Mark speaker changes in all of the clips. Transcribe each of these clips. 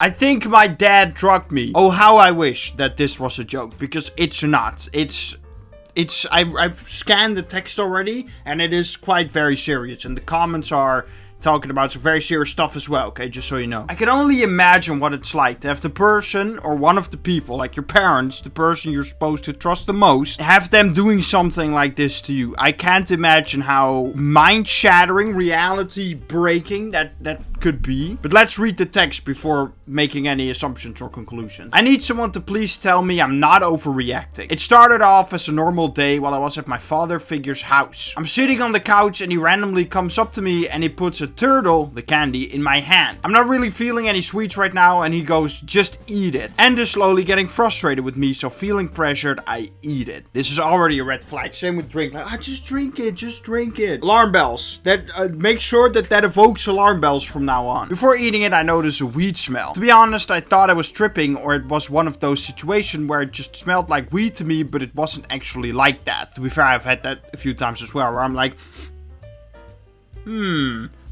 Speaker 1: I think my dad drugged me. Oh, how I wish that this was a joke, because it's not. I've scanned the text already, and it is quite very serious, and the comments are talking about some very serious stuff as well, okay, just so you know. I can only imagine what it's like to have the person, or one of the people, like your parents, the person you're supposed to trust the most, have them doing something like this to you. I can't imagine how mind-shattering, reality-breaking that could be. But let's read the text before making any assumptions or conclusions. I need someone to please tell me I'm not overreacting. It started off as a normal day while I was at my father figure's house. I'm sitting on the couch and he randomly comes up to me and he puts a turtle, the candy, in my hand. I'm not really feeling any sweets right now and he goes, just eat it. And is slowly getting frustrated with me, so feeling pressured, I eat it. This is already a red flag. Same with drink. Like, just drink it, just drink it. Alarm bells. Make sure that evokes alarm bells from now on. Before eating it, I noticed a weed smell. To be honest, I thought I was tripping, or it was one of those situations where it just smelled like weed to me, but it wasn't actually like that. To be fair, I've had that a few times as well, where I'm like,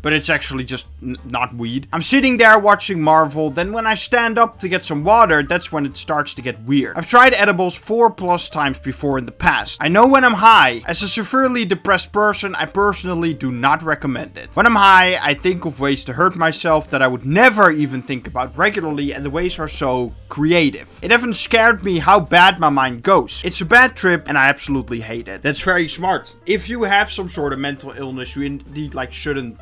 Speaker 1: but it's actually just not weed. I'm sitting there watching Marvel, then when I stand up to get some water, that's when it starts to get weird. I've tried edibles 4+ times before in the past. I know when I'm high. As a severely depressed person, I personally do not recommend it. When I'm high, I think of ways to hurt myself that I would never even think about regularly, and the ways are so creative. It even scared me how bad my mind goes. It's a bad trip and I absolutely hate it. That's very smart. If you have some sort of mental illness, you indeed shouldn't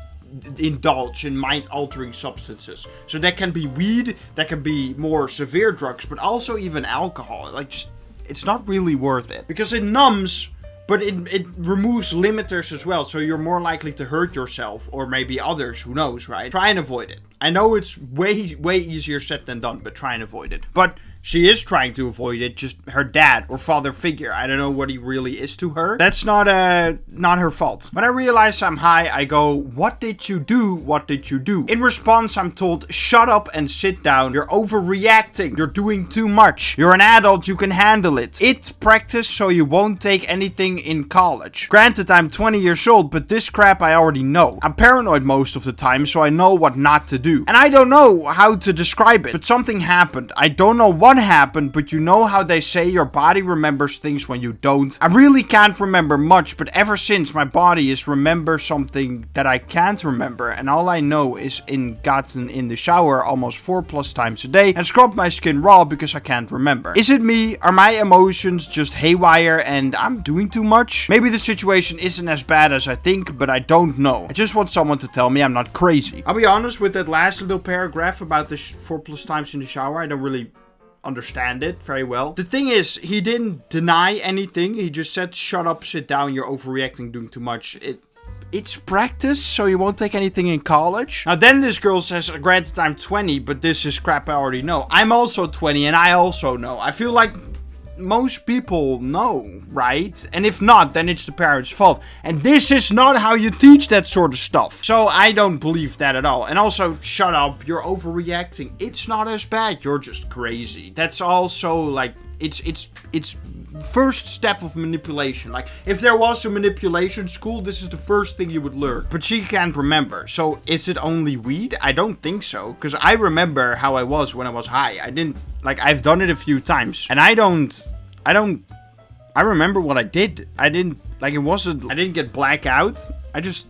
Speaker 1: indulge in mind-altering substances. So that can be weed, that can be more severe drugs, but also even alcohol. It's not really worth it. Because it numbs, but it removes limiters as well, so you're more likely to hurt yourself, or maybe others, who knows, right? Try and avoid it. I know it's way easier said than done, but try and avoid it. But she is trying to avoid it, just her dad or father figure. I don't know what he really is to her. That's not her fault. When I realize I'm high, I go, what did you do? What did you do? In response, I'm told, shut up and sit down. You're overreacting. You're doing too much. You're an adult. You can handle it. It's practice so you won't take anything in college. Granted, I'm 20 years old, but this crap I already know. I'm paranoid most of the time, so I know what not to do. And I don't know how to describe it, but something happened. I don't know what happened, but you know how they say your body remembers things when you don't? I really can't remember much, but ever since my body is remember something that I can't remember, and all I know is gotten in the shower almost 4+ times a day and scrubbed my skin raw because I can't remember. Is it me? Are my emotions just haywire and I'm doing too much? Maybe the situation isn't as bad as I think, but I don't know. I just want someone to tell me I'm not crazy. I'll be honest with that last little paragraph about the 4+ times in the shower. I don't really understand it very well. The thing is, he didn't deny anything. He just said, shut up, sit down, you're overreacting, doing too much. It's practice, so you won't take anything in college. Now then this girl says, granted I'm 20, but this is crap I already know. I'm also 20 and I also know. I feel like most people know, right? And if not, then it's the parents' fault. And this is not how you teach that sort of stuff. So I don't believe that at all. And also, shut up, you're overreacting. It's not as bad, you're just crazy. That's also it's first step of manipulation. Like, if there was a manipulation school, this is the first thing you would learn. But she can't remember. So is it only weed? I don't think so. Because I remember how I was when I was high. I've done it a few times. And I remember what I did. I didn't get blackout. I just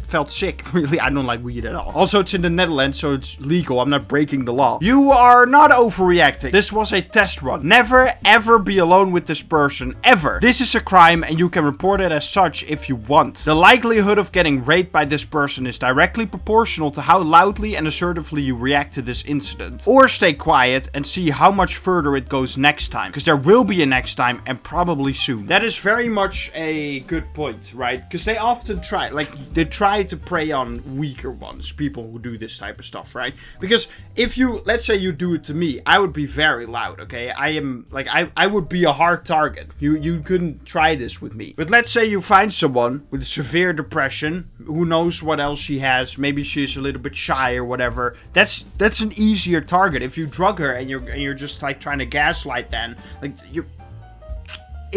Speaker 1: felt sick. Really, I don't like weed at all. Also, it's in the Netherlands, so it's legal. I'm not breaking the law. You are not overreacting. This was a test run. Never, ever be alone with this person. Ever. This is a crime, and you can report it as such if you want. The likelihood of getting raped by this person is directly proportional to how loudly and assertively you react to this incident. Or stay quiet and see how much further it goes next time. Because there will be a next time, and probably soon. That is very much a good point, right? Because they often try to prey on weaker ones, people who do this type of stuff, right? Because if you, let's say you do it to me, I would be very loud, okay? I would be a hard target. You couldn't try this with me. But let's say you find someone with severe depression, who knows what else she has, maybe she's a little bit shy or whatever. That's an easier target. If you drug her and you're just trying to gaslight them,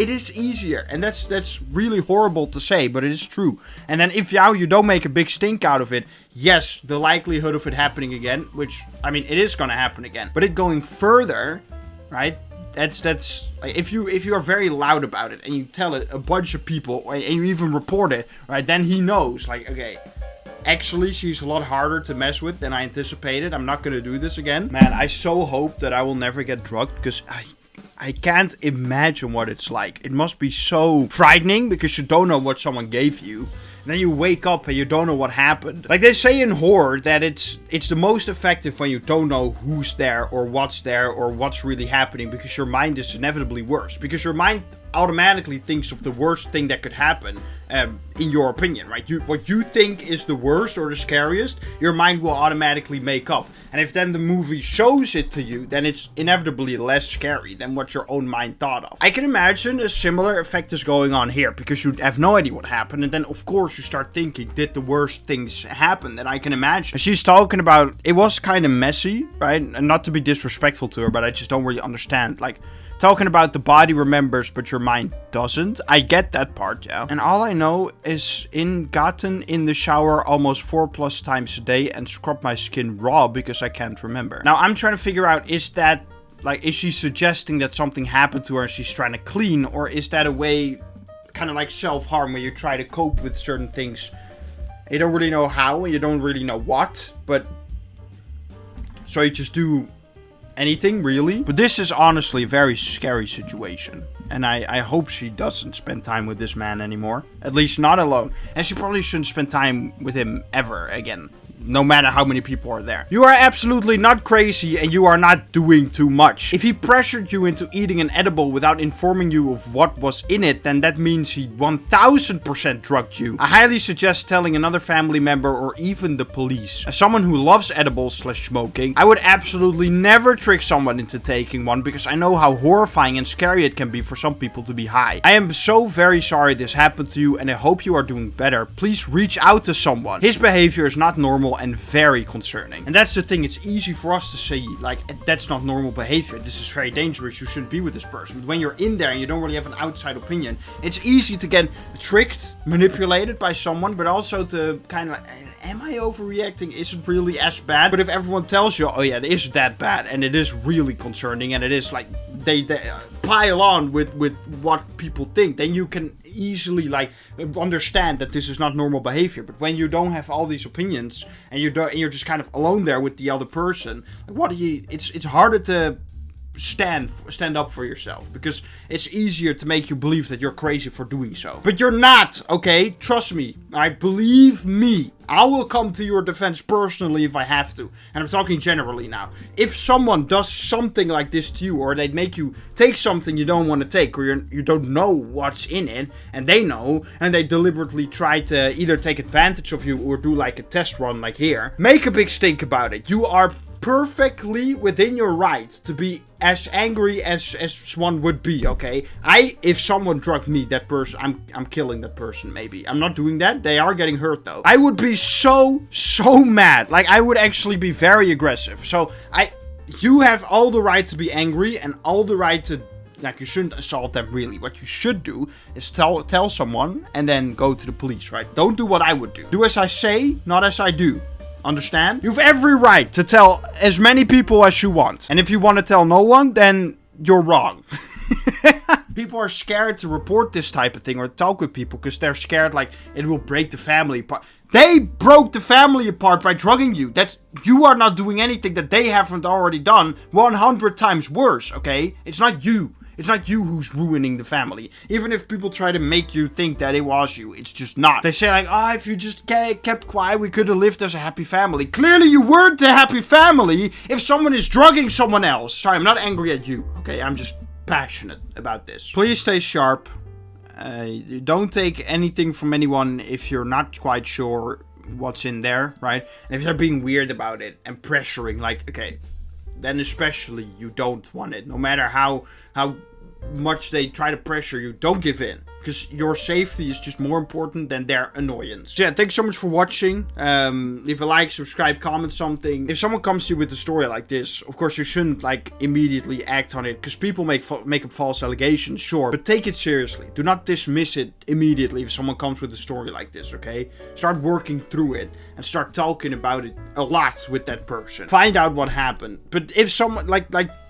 Speaker 1: It is easier, and that's really horrible to say, but it is true. And then if you don't make a big stink out of it, yes, the likelihood of it happening again, which, I mean, it is gonna happen again, but it going further, right? That's like, if you are very loud about it and you tell it a bunch of people and you even report it, right? Then he knows, like, okay, actually she's a lot harder to mess with than I anticipated. I'm not gonna do this again. Man, I so hope that I will never get drugged, because I can't imagine what it's like. It must be so frightening because you don't know what someone gave you. And then you wake up and you don't know what happened. Like they say in horror that it's the most effective when you don't know who's there or what's really happening, because your mind is inevitably worse. Because your mind automatically thinks of the worst thing that could happen, in your opinion, right? What you think is the worst or the scariest, your mind will automatically make up. And if then the movie shows it to you, then it's inevitably less scary than what your own mind thought of. I can imagine a similar effect is going on here, because you have no idea what happened, and then of course you start thinking, did the worst things happen that I can imagine? And she's talking about, it was kind of messy, right? And not to be disrespectful to her, but I just don't really understand, like, talking about the body remembers, but your mind doesn't. I get that part, yeah. And all I know is gotten in the shower almost 4+ times a day and scrub my skin raw because I can't remember. Now, I'm trying to figure out, is she suggesting that something happened to her and she's trying to clean? Or is that a way, kind of like self-harm, where you try to cope with certain things? You don't really know how and you don't really know what, but so you just do anything, really. But this is honestly a very scary situation, and I hope she doesn't spend time with this man anymore, at least not alone. And she probably shouldn't spend time with him ever again, no matter how many people are there. You are absolutely not crazy, and you are not doing too much. If he pressured you into eating an edible without informing you of what was in it, then that means he 1000% drugged you. I highly suggest telling another family member or even the police. As someone who loves edibles/smoking, I would absolutely never trick someone into taking one, because I know how horrifying and scary it can be for some people to be high. I am so very sorry this happened to you, and I hope you are doing better. Please reach out to someone. His behavior is not normal and very concerning. And that's the thing, it's easy for us to say, like, that's not normal behavior, this is very dangerous, you shouldn't be with this person. But when you're in there and you don't really have an outside opinion, it's easy to get tricked, manipulated by someone, but also to kind of like, am I overreacting? Is it really as bad? But if everyone tells you, oh yeah, it is that bad, and it is really concerning, and it is like, they pile on with what people think, then you can easily like understand that this is not normal behavior. But when you don't have all these opinions and you're just kind of alone there with the other person, like, it's harder to stand up for yourself, because it's easier to make you believe that you're crazy for doing so. But you're not, okay? Trust me. Believe me. I will come to your defense personally if I have to. And I'm talking generally now. If someone does something like this to you, or they make you take something you don't want to take, or you don't know what's in it, and they know, and they deliberately try to either take advantage of you or do like a test run like here, make a big stink about it. You are perfectly within your right to be as angry as one would be, okay? If someone drugged me, that person, I'm killing that person, maybe. I'm not doing that. They are getting hurt, though. I would be so mad. Like, I would actually be very aggressive. So, you have all the right to be angry and all the right to, like, you shouldn't assault them, really. What you should do is tell someone and then go to the police, right? Don't do what I would do. Do as I say, not as I do. Understand? You have every right to tell as many people as you want. And if you want to tell no one, then you're wrong. People are scared to report this type of thing or talk with people because they're scared like it will break the family apart. They broke the family apart by drugging you. You are not doing anything that they haven't already done 100 times worse, okay? It's not you. It's not you who's ruining the family. Even if people try to make you think that it was you, it's just not. They say like, oh, if you just kept quiet, we could have lived as a happy family. Clearly you weren't a happy family if someone is drugging someone else. Sorry, I'm not angry at you. Okay, I'm just passionate about this. Please stay sharp. Don't take anything from anyone if you're not quite sure what's in there, right? And if they're being weird about it and pressuring, like, okay, then especially you don't want it. No matter how much they try to pressure you, don't give in. because your safety is just more important than their annoyance. So yeah, thanks so much for watching. Leave a like, subscribe, comment something. If someone comes to you with a story like this, of course you shouldn't like immediately act on it, because people make up false allegations, sure, but take it seriously. Do not dismiss it immediately if someone comes with a story like this, okay? Start working through it and start talking about it a lot with that person. Find out what happened. But if someone like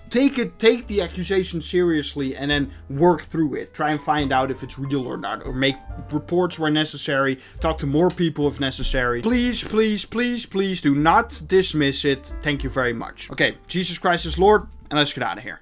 Speaker 1: take the accusation seriously and then work through it. Try and find out if it's real or not, or make reports where necessary. Talk to more people if necessary. Please, please, please, please do not dismiss it. Thank you very much. Okay, Jesus Christ is Lord, and let's get out of here.